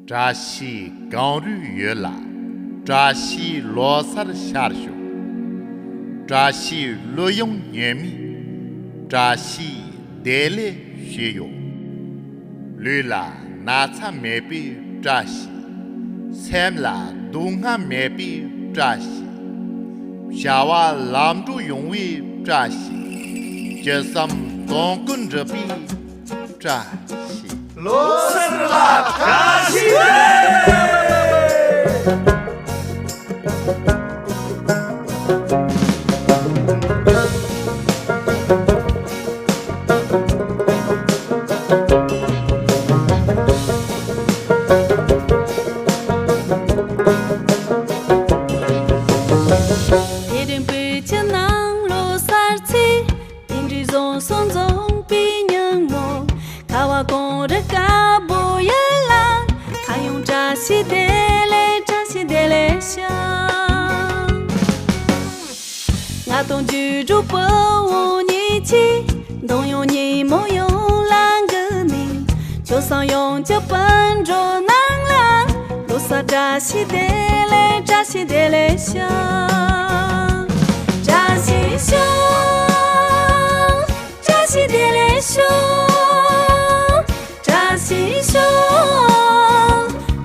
扎西刚入月啦，扎西罗萨的下手，扎西罗用年米，扎西得来学用，绿啦拿擦没比扎西，三啦东汉没比扎西，下瓦拦住用为扎西，这上东跟着比扎西。罗斯拉扎西一定被艰难路杀气，定居中松中比人么？卡瓦公的嘎不也啦，看用扎西的嘞香。我懂居住不无你气，动用你莫用两个你，就算用这本着难啦，路上扎西的嘞香。扎西香，扎西的嘞香，扎西香，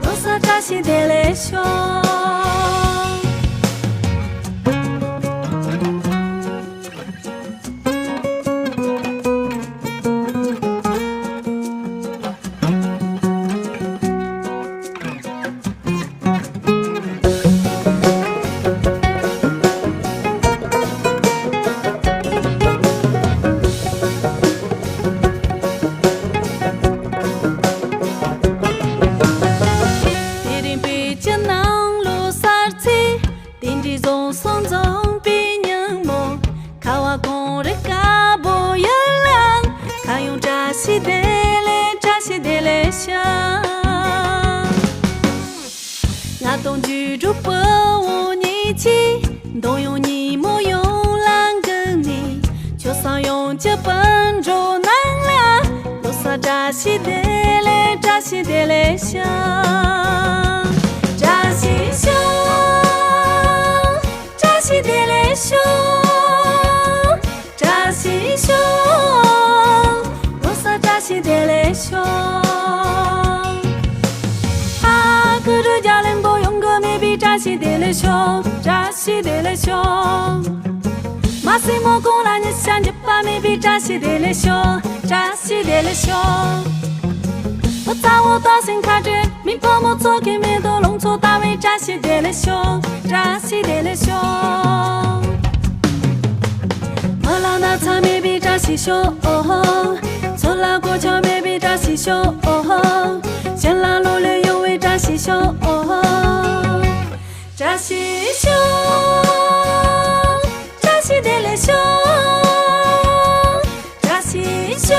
罗萨扎西的嘞香。松中比人么？卡瓦公的嘎不也啦，看用扎西的嘞香。我懂居住不无你气，动用你莫用两个你，就算用这本着难啦，路上扎西的嘞香。扎西香。扎西的嘞香，扎西香，罗萨扎西的嘞香。啊，可这家人不用个没比扎西的嘞香，扎西的嘞香。马西莫公啦，你想着把没比扎西的嘞香，扎西的嘞香。我在我大心看着，明白莫错给没都弄错大为扎西的嘞香，扎西的嘞香。我老那草没比扎西香，错拉过桥没比扎西香，先拉路里有为扎西香，扎西香，扎西的嘞香，扎西香。